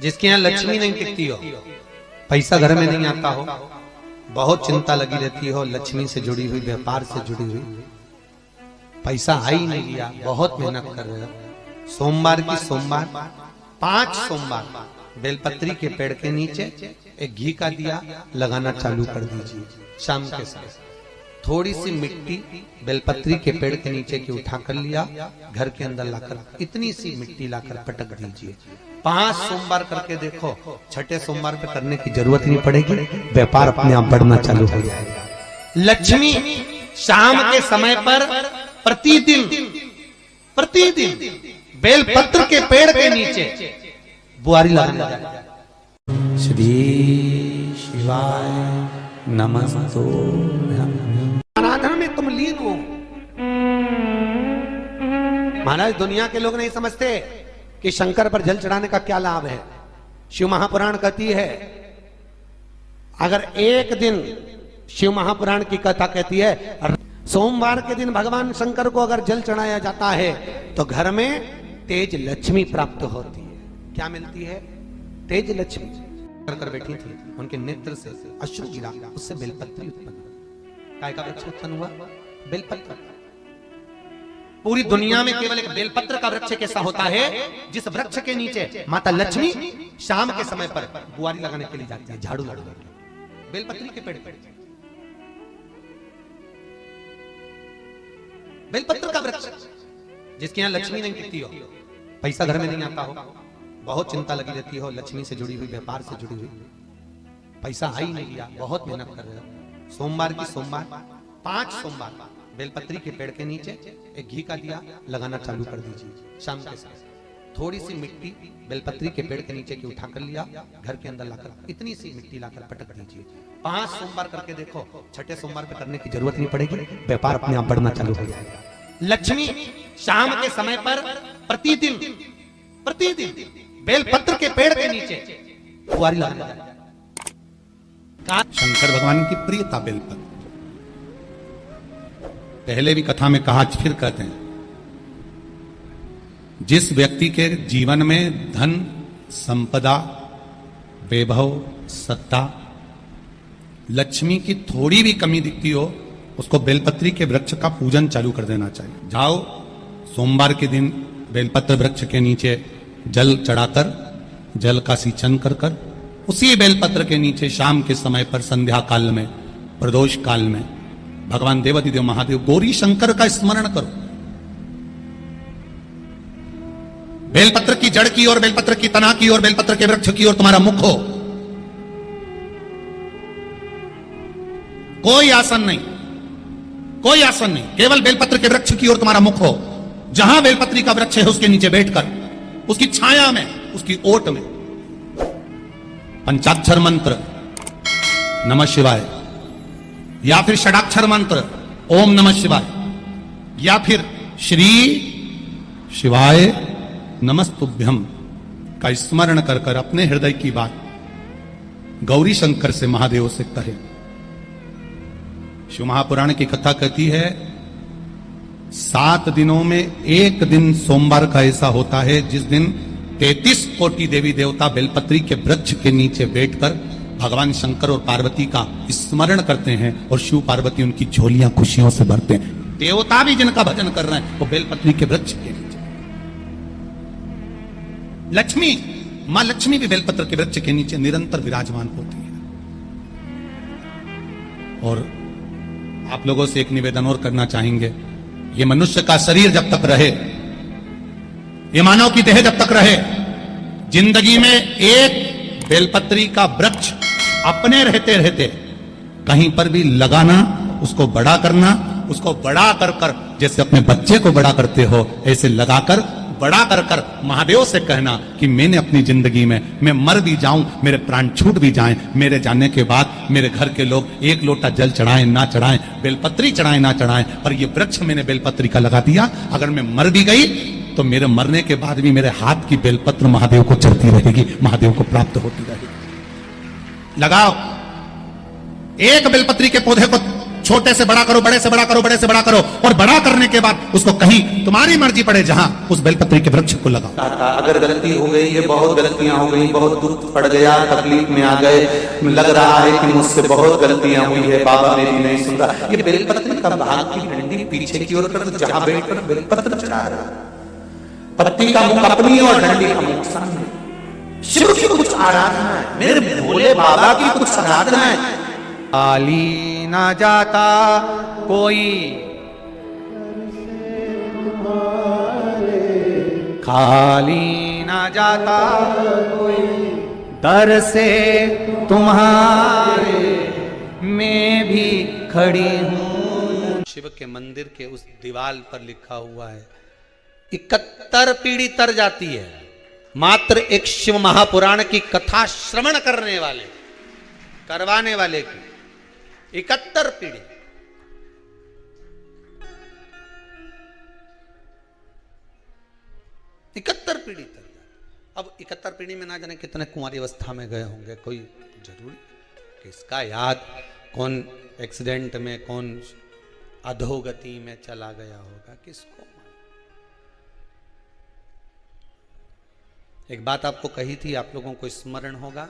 जिसके यहाँ लक्ष्मी नहीं टिकती हो, पैसा घर में नहीं आता हो, बहुत चिंता लगी रहती हो, लक्ष्मी से जुड़ी हुई, व्यापार से जुड़ी हुई, पैसा आ ही नहीं लिया, बहुत मेहनत कर रहे हो, सोमवार की सोमवार 5 सोमवार बेलपत्री के पेड़ के नीचे एक घी का दिया लगाना चालू कर दीजिए। शाम के समय थोड़ी सी मिट्टी बेलपत्री के पेड़ के नीचे की उठा कर लिया, घर के अंदर लाकर इतनी सी मिट्टी लाकर पटक दीजिए। 5 सोमवार करके देखो, छठे सोमवार पे करने की जरूरत नहीं पड़ेगी, व्यापार अपने आप बढ़ना चालू हो जाएगा। लक्ष्मी शाम के समय पर प्रतिदिन बेलपत्र के पेड़ के नीचे बुआरी लगाना जाए। श्री शिवाय नमस्तुभ्यं। आराधना में तुम लीन हो। महाराज दुनिया के लोग नहीं समझते कि शंकर पर जल चढ़ाने का क्या लाभ है। शिव महापुराण कहती है, अगर एक दिन शिव महापुराण की कथा कहती है, सोमवार के दिन भगवान शंकर को अगर जल चढ़ाया जाता है तो घर में तेज लक्ष्मी प्राप्त होती है। क्या मिलती है? तेज लक्ष्मी। कर बैठी थी, उनके नेत्र से अश्रु गिरा, उससे बेलपत्री उत्पन्न हुआ। काय का वृक्ष उत्पन्न हुआ? बेलपत्र। पूरी दुनिया में केवल एक बेलपत्र का वृक्ष कैसा होता है जिस वृक्ष के नीचे माता लक्ष्मी शाम के समय पर बुआरी लगाने के लिए जाती है, झाड़ू लगाने के लिए। बेलपत्री के पेड़ पर बेलपत्र का वृक्ष, जिसके यहाँ लक्ष्मी नहीं टिकती हो, पैसा घर में नहीं आता हो, बहुत चिंता लगी रहती हो, लक्ष्मी से जुड़ी हुई, व्यापार से जुड़ी हुई, पैसा आ ही नहीं लिया, बहुत मेहनत कर रहे हो। सोमवार की सोमवार 5 सोमवार बेलपत्री के पेड़ के नीचे एक घी का दिया लगाना चालू कर दीजिए। शाम के समय थोड़ी सी मिट्टी बेलपत्री के पेड़ के नीचे की उठा कर लिया, घर के अंदर लाकर इतनी सी मिट्टी लाकर पटक दीजिए। 5 सोमवार करके देखो, छठे सोमवार पे करने की जरूरत नहीं पड़ेगी, व्यापार अपने आप बढ़ना चालू हो जाएगा। लक्ष्मी शाम के समय पर प्रतिदिन बेलपत्र के पेड़ के नीचे बुआरी लगाना जाए। शंकर भगवान की प्रियता बेलपत्र। पहले भी कथा में कहा, आज फिर कहते हैं, जिस व्यक्ति के जीवन में धन, संपदा, वैभव, सत्ता, लक्ष्मी की थोड़ी भी कमी दिखती हो, उसको बेलपत्री के वृक्ष का पूजन चालू कर देना चाहिए। जाओ सोमवार के दिन बेलपत्र वृक्ष के नीचे जल चढ़ाकर, जल का सिंचन कर कर, उसी बेलपत्र के नीचे शाम के समय पर संध्या काल में, प्रदोष काल में भगवान देवाधिदेव महादेव गौरी शंकर का स्मरण करो। बेलपत्र की जड़ की ओर, बेलपत्र की तना की ओर, बेलपत्र के वृक्ष की ओर तुम्हारा मुख हो। कोई आसन नहीं, कोई आसन नहीं, केवल बेलपत्र के वृक्ष की ओर तुम्हारा मुख हो। जहां बेलपत्री का वृक्ष है उसके नीचे बैठकर, उसकी छाया में, उसकी ओट में पंचाक्षर मंत्र नमः शिवाय, या फिर षडाक्षर मंत्र ओम नमः शिवाय, या फिर श्री शिवाय नमस्तुभ्यम का स्मरण कर कर अपने हृदय की बात गौरी शंकर से, महादेव से कहे। शिव महापुराण की कथा कहती है, 7 दिनों में एक दिन सोमवार का ऐसा होता है जिस दिन 33 कोटि देवी देवता बेलपत्री के वृक्ष के नीचे बैठकर भगवान शंकर और पार्वती का स्मरण करते हैं और शिव पार्वती उनकी झोलियां खुशियों से भरते हैं। देवता भी जिनका भजन कर रहे हैं वो बेलपत्री के वृक्ष के नीचे। लक्ष्मी, मां लक्ष्मी भी बेलपत्र के वृक्ष के नीचे निरंतर विराजमान होती है। और आप लोगों से एक निवेदन और करना चाहेंगे, ये मनुष्य का शरीर जब तक रहे, ये मानव की देह जब तक रहे, जिंदगी में एक बेलपत्री का वृक्ष अपने रहते रहते कहीं पर भी लगाना, उसको बड़ा करना, उसको बड़ा कर कर जैसे अपने बच्चे को बड़ा करते हो ऐसे लगाकर बड़ा कर कर महादेव से कहना कि मैंने अपनी जिंदगी में, मैं मर भी जाऊं, मेरे प्राण छूट भी जाएं, मेरे जाने के बाद मेरे घर के लोग 1 लोटा जल चढ़ाएं ना चढ़ाएं, बेलपत्री चढ़ाएं ना चढ़ाएं, पर ये वृक्ष मैंने बेलपत्री का लगा दिया, अगर मैं मर भी गई तो मेरे मरने के बाद भी मेरे हाथ की बेलपत्र महादेव को चढ़ती रहेगी, महादेव को प्राप्त होती रहेगी। लगाओ, एक बेलपत्री के पौधे को छोटे से बड़ा करो, बड़े से बड़ा करो, बड़े से बड़ा करो, और बड़ा करने के बाद उसको कहीं तुम्हारी मर्जी पड़े जहां उस बेलपत्री के वृक्ष को लगाओ। अगर गलती हो गई, ये बहुत गलतियां हो गई, बहुत दुख पड़ गया, तकलीफ में आ गए, लग रहा है कि मुझसे बहुत गलतियां हुई है, बाबा मेरी नहीं सुन रहा, ये बेलपत्र का भाग की डंडी पीछे की ओर कर, जहां बैठकर बेलपत्र चढ़ा रहा, पत्ती का मुख अपनी और डंडी का मुख सामने। शिव की कुछ आराधना है, मेरे भोले बाबा की कुछ आराधना है। खाली ना जाता कोई, खाली ना जाता कोई, दर से तुम्हारे मैं भी खड़ी हूं। शिव के मंदिर के उस दीवार पर लिखा हुआ है 71 पीढ़ी तर जाती है मात्र एक शिव महापुराण की कथा श्रवण करने वाले, करवाने वाले की 71 पीढ़ी। इकहत्तर पीढ़ी तक। अब 71 पीढ़ी में ना जाने कितने कुंवारी अवस्था में गए होंगे, कोई जरूरी किसका याद, कौन एक्सीडेंट में, कौन अधोगति में चला गया होगा, किसको। एक बात आपको कही थी, आप लोगों को स्मरण होगा,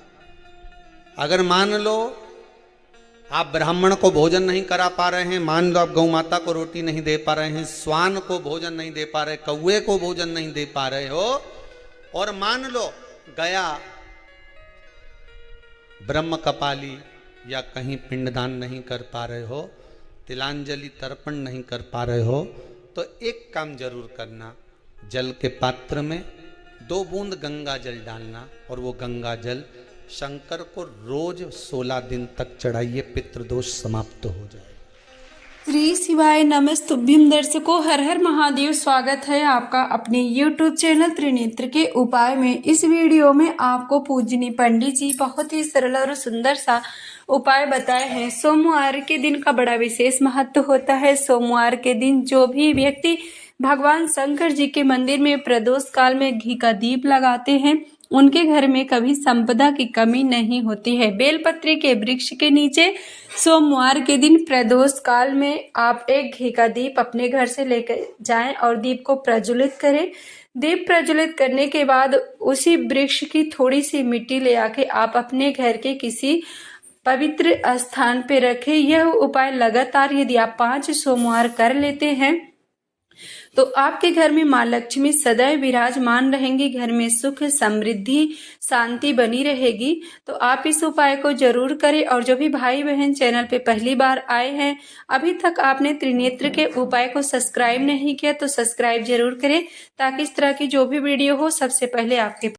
अगर मान लो आप ब्राह्मण को भोजन नहीं करा पा रहे हैं, मान लो आप गौ माता को रोटी नहीं दे पा रहे हैं, स्वान को भोजन नहीं दे पा रहे, कौवे को भोजन नहीं दे पा रहे हो, और मान लो गया ब्रह्म कपाली या कहीं पिंडदान नहीं कर पा रहे हो, तिलांजलि तर्पण नहीं कर पा रहे हो, तो एक काम जरूर करना, जल के पात्र में 2 बूंद गंगा जल डालना, और वो गंगा जल शंकर को रोज 16 दिन तक चढ़ाइए, पितृदोष समाप्त हो जाए। श्री शिवाय नमस्तुभ्यम। दर्शकों, हर हर महादेव। स्वागत है आपका अपने YouTube चैनल त्रिनेत्र के उपाय में। इस वीडियो में आपको पूजनी पंडित जी बहुत ही सरल और सुंदर सा उपाय बताए हैं। सोमवार के दिन का बड़ा विशेष महत्व होता है। सोमवार के दिन जो भी व्यक्ति भगवान शंकर जी के मंदिर में प्रदोष काल में घी का दीप लगाते हैं, उनके घर में कभी संपदा की कमी नहीं होती है। बेलपत्री के वृक्ष के नीचे सोमवार के दिन प्रदोष काल में आप एक घी का दीप अपने घर से लेकर जाएं और दीप को प्रज्वलित करें। दीप प्रज्वलित करने के बाद उसी वृक्ष की थोड़ी सी मिट्टी ले आके आप अपने घर के किसी पवित्र स्थान पे रखें। यह उपाय लगातार यदि आप 5 सोमवार कर लेते हैं तो आपके घर में माँ लक्ष्मी सदैव विराजमान रहेंगी, घर में सुख समृद्धि शांति बनी रहेगी। तो आप इस उपाय को जरूर करें। और जो भी भाई बहन चैनल पे पहली बार आए हैं, अभी तक आपने त्रिनेत्र के उपाय को सब्सक्राइब नहीं किया तो सब्सक्राइब जरूर करें, ताकि इस तरह की जो भी वीडियो हो सबसे पहले आपके